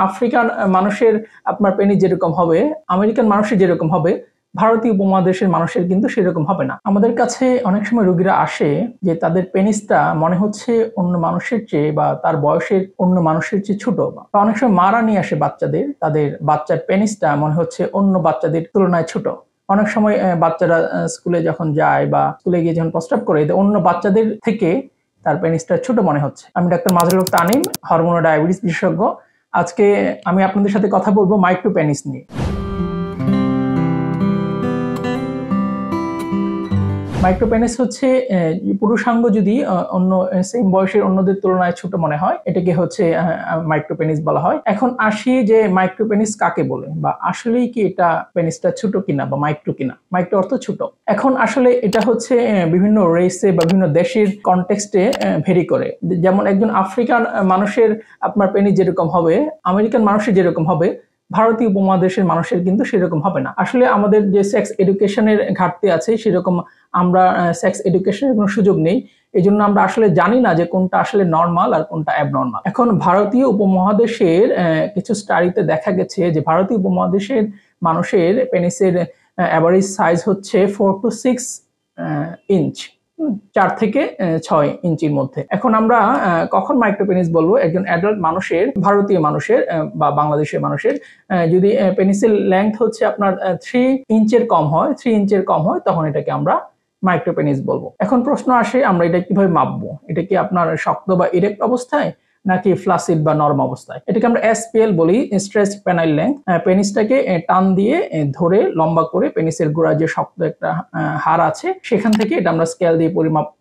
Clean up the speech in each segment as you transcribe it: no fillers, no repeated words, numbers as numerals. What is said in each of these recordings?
African মানুষের আপনার penis যেরকম হবে, আমেরিকান মানুষের যেরকম হবে, ভারতীয় উপমহাদেশের মানুষের কিন্তু সেরকম হবে না। আমাদের কাছে অনেক সময় রোগীরা আসে যে তাদের পেনিসটা মনে হচ্ছে অন্য মানুষের চেয়ে বা তার বয়সের অন্য মানুষের চেয়ে ছোট, বা অনেক সময় মারা নিয়ে আসে বাচ্চাদের, তাদের বাচ্চার পেনিসটা মনে হচ্ছে অন্য বাচ্চাদের তুলনায় ছোট। অনেক সময় বাচ্চারা স্কুলে যখন যায় বা স্কুলে গিয়ে যখন প্রস্রাব করে, অন্য বাচ্চাদের থেকে তার পেনিসটা ছোট মনে হচ্ছে। আমি ডাক্তার মাজহারুল হক তানিম, হরমোন ও ডায়াবেটিস বিশেষজ্ঞ। আজকে আমি আপনাদের সাথে কথা বলবো মাইক্রো পেনিস নিয়ে। মাইক্রোপেনিস হচ্ছে পুরুষাঙ্গ যদি অন্য সেম বয়সের অন্যদের তুলনায় ছোট মনে হয়, এটাকে হচ্ছে মাইক্রোপেনিস বলা হয়। এখন আসি যে মাইক্রোপেনিস কাকে বলে, বা আসলেই কি এটা পেনিসটা ছোট কিনা বা মাইক্রো কিনা। মাইক্রো অর্থ ছোট। এখন আসলে এটা হচ্ছে বিভিন্ন রেসে বা বিভিন্ন দেশের কনটেক্সটে ভেরি করে। যেমন একজন আফ্রিকান মানুষের আপনার পেনিস যেরকম হবে, আমেরিকান মানুষের যেরকম হবে, ভারতীয় উপমহাদেশের মানুষের কিন্তু সেরকম হবে না। আসলে আমাদের যে সেক্স এডুকেশনের ঘাটতি আছে, সেরকম আমরা সেক্স এডুকেশনের কোনো সুযোগ নেই। এই জন্য আমরা আসলে জানি না যে কোনটা আসলে নর্মাল আর কোনটা অ্যাবনর্মাল। এখন ভারতীয় উপমহাদেশের কিছু স্টাডিতে দেখা গেছে যে ভারতীয় উপমহাদেশের মানুষের পেনিসের অ্যাভারেজ সাইজ হচ্ছে 4 to 6 ইঞ্চ, 4 থেকে 6 ইঞ্চির মধ্যে। এখন আমরা কখন মাইক্রোপেনিস বলবো? একজন অ্যাডাল্ট মানুষের, ভারতীয় মানুষের বা বাংলাদেশের মানুষের যদি পেনিসের লেংথ হচ্ছে আপনার 3 ইঞ্চের কম হয়, 3 ইঞ্চের কম হয়, তখন এটাকে আমরা মাইক্রোপেনিস বলবো। এখন প্রশ্ন আসে, আমরা এটা কিভাবে মাপবো? এটা কি আপনার শক্ত বা ইরেক্ট অবস্থায়, নাকি ফ্লাসিড বা নরম অবস্থায়? এটাকে আমরা এসপিএল বলি, স্ট্রেচ পেনাইল লেংথ। পেনিসটাকে টান দিয়ে ধরে লম্বা করে পেনিসের গোড়ায় যে শক্ত একটা হাড় আছে, সেখান থেকে এটা আমরা স্কেল দিয়ে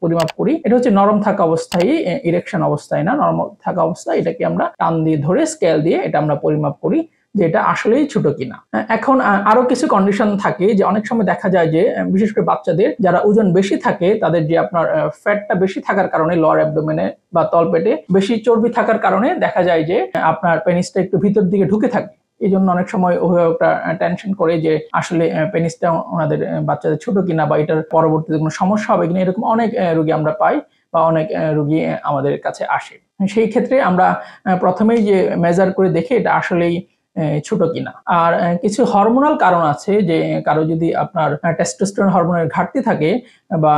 পরিমাপ করি। এটা হচ্ছে নরম থাকা অবস্থায়, ইরেকশন অবস্থায় না, নরম থাকা অবস্থায় এটাকে আমরা টান দিয়ে ধরে স্কেল দিয়ে এটা আমরা পরিমাপ করি যে এটা আসলেই ছোট কিনা। এখন আরো কিছু কন্ডিশন থাকে, যে অনেক সময় দেখা যায় যে বিশেষ করে বাচ্চাদের যারা ওজন বেশি থাকে, তাদের যে আপনার ফ্যাটটা বেশি থাকার কারণে লোয়ার অ্যাবডোমেনে বা তলপেটে বেশি চর্বি থাকার কারণে দেখা যায় যে আপনার পেনিসটা একটু ভিতর দিকে ঢুকে থাকে। এই জন্য অনেক সময় অভিভাবকরা টেনশন করে যে আসলে পেনিসটা ওনাদের বাচ্চাদের ছোট কিনা, বা এটার পরবর্তীতে কোনো সমস্যা হবে কিনা। এরকম অনেক রোগী আমরা পাই বা অনেক রোগী আমাদের কাছে আসে। সেই ক্ষেত্রে আমরা প্রথমেই যে মেজার করে দেখি এটা আসলেই ছোট কিনা। আর কিছু হরমোনাল কারণ আছে, যে কারো যদি আপনার টেস্টোস্টেরন হরমোনের ঘাটতি থাকে বা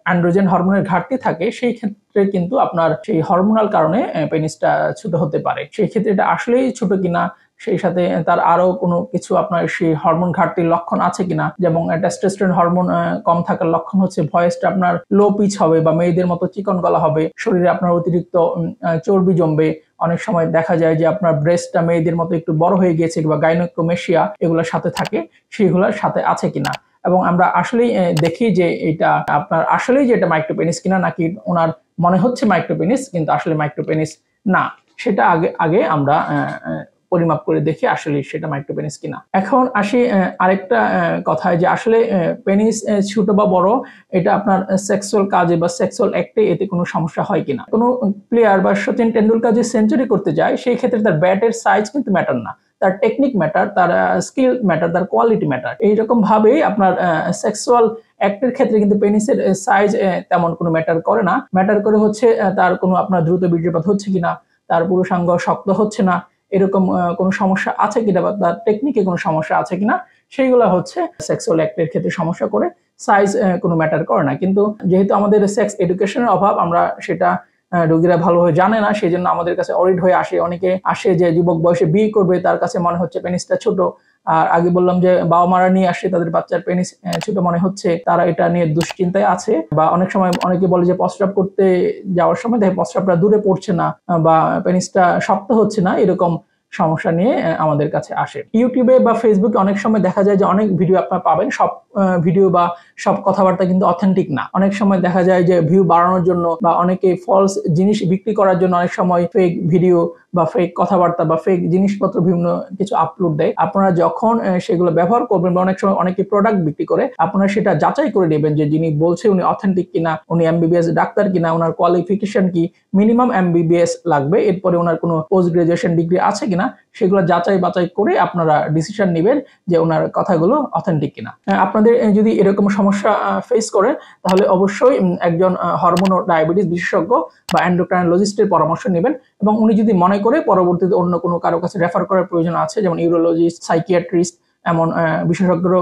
অ্যান্ড্রোজেন হরমোনের ঘাটতি থাকে, সেই ক্ষেত্রে কিন্তু আপনার সেই হরমোনাল কারণে পেনিসটা ছোট হতে পারে। সেই ক্ষেত্রে এটা আসলেই ছোট কিনা, সেই সাথে তার আরো কোনো কিছু আপনার সেই হরমোন ঘাটতির লক্ষণ আছে কিনা, যেমন টেস্টোস্টেরন হরমোন কম থাকার লক্ষণ হচ্ছে ভয়েসটা আপনার লো পিচ হবে বা মেয়েদের মতো চিকন গলা হবে, শরীরে আপনার অতিরিক্ত চর্বি জমবে। অনেক সময় দেখা যায় যে আপনার ব্রেস্টটা মেয়েদের মতো একটু বড় হয়ে গিয়েছে বা গাইনোকোমেশিয়া এগুলোর সাথে থাকে, সেগুলোর সাথে আছে কিনা। এবং আমরা আসলেই দেখি যে এটা আপনার আসলেই যে এটা মাইক্রোপেনিস কিনা, নাকি ওনার মনে হচ্ছে মাইক্রোপেনিস কিন্তু আসলে মাইক্রোপেনিস না, সেটা আগে আমরা পরিমাপ করে দেখি আসলে সেটা মাইক্রোপেনিস কিনা। এখন আসি আরেকটা কথায়, যে আসলে পেনিস ছোট বা বড় এটা আপনার সেক্সুয়াল কাজে বা সেক্সুয়াল অ্যাক্টে এতে কোনো সমস্যা হয় কিনা। কোনো প্লেয়ার বা সচিন টেন্ডুলকার যে সেঞ্চুরি করতে যায়, সেই ক্ষেত্রে তার ব্যাটের সাইজ কিন্তু ম্যাটার না, তার টেকনিক ম্যাটার, তার স্কিল ম্যাটার, তার কোয়ালিটি ম্যাটার। এইরকম ভাবেই আপনার সেক্সুয়াল অ্যাক্টের ক্ষেত্রে কিন্তু পেনিসের সাইজ তেমন কোনো ম্যাটার করে না। ম্যাটার করে হচ্ছে তার কোনো আপনার দ্রুত বীর্যপাত হচ্ছে কিনা, তার পুরুষাঙ্গ শক্ত হচ্ছে না, এরকম কোনো সমস্যা আছে কিনা, বা তার টেকনিকে কোনো সমস্যা আছে কিনা, সেইগুলো হচ্ছে সেক্সুয়াল অ্যাক্টের ক্ষেত্রে সমস্যা করে। সাইজ কোনো ম্যাটার করে না। কিন্তু যেহেতু আমাদের সেক্স এডুকেশনের অভাব, আমরা সেটা রোগীরা ভালোভাবে জানে না, সেই জন্য আমাদের কাছে অরিড হয়ে আসে। অনেকে আসে যে যুবক বয়সে বিয়ে করবে, তার কাছে মনে হচ্ছে পেনিসটা ছোট। আর আগে বললাম যে বাবা মারা নিয়ে আসে, তাদের বাচ্চার পেনিস ছোট মনে হচ্ছে, তারা এটা নিয়ে দুশ্চিন্তায় আছে। বা অনেক সময় অনেকে বলে যে প্রস্রাব করতে যাওয়ার সময় দেখে প্রস্রাবটা দূরে পড়ছে না বা পেনিসটা শক্ত হচ্ছে না, এরকম সমস্যা নিয়ে আমাদের কাছে আসে। ইউটিউবে বা ফেসবুকে অনেক সময় দেখা যায় যে অনেক ভিডিও আপনারা পাবেন, সব ভিডিও বা সব কথাবার্তা কিন্তু অথেন্টিক না। অনেক সময় দেখা যায় যে ভিউ বাড়ানোর জন্য বা অনেকে ফলস জিনিস বিক্রি করার জন্য অনেক সময় ফেক ভিডিও বা ফেক কথাবার্তা বা ফেক জিনিসপত্র বিভিন্ন কিছু আপলোড দেয়। আপনারা যখন সেগুলো ব্যবহার করবেন, বা অনেক সময় অনেকে প্রোডাক্ট বিক্রি করে, আপনারা সেটা যাচাই করে নেবেন যে যিনি বলছে উনি অথেন্টিক কিনা, উনি এমবিবিএস ডাক্তার কিনা, ওনার কোয়ালিফিকেশন কি, মিনিমাম এমবিবিএস লাগবে, এরপরে ওনার কোনো পোস্ট গ্রাজুয়েশন ডিগ্রি আছে কিনা, সেগুলো যাচাই বাছাই করে আপনারা ডিসিশন নেবেন যে ওনার কথাগুলো অথেন্টিক কিনা। আপনাদের যদি এরকম সমস্যা ফেস করেন তাহলে অবশ্যই একজন হরমোন ও ডায়াবেটিস বিশেষজ্ঞ বা এন্ডোক্রাইনোলজিস্টের পরামর্শ নেবেন, এবং উনি যদি মনে করে পরবর্তীতে অন্য কোনো কারো কাছে রেফার করার প্রয়োজন আছে, যেমন ইউরোলজিস্ট, সাইকিয়াট্রিস্ট, এমন বিশেষজ্ঞর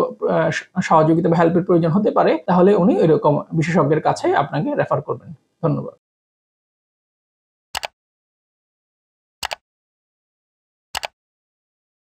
সহযোগিতা বা হেল্পের প্রয়োজন হতে পারে, তাহলে উনি এরকম বিশেষজ্ঞের কাছে আপনাকে রেফার করবেন। ধন্যবাদ।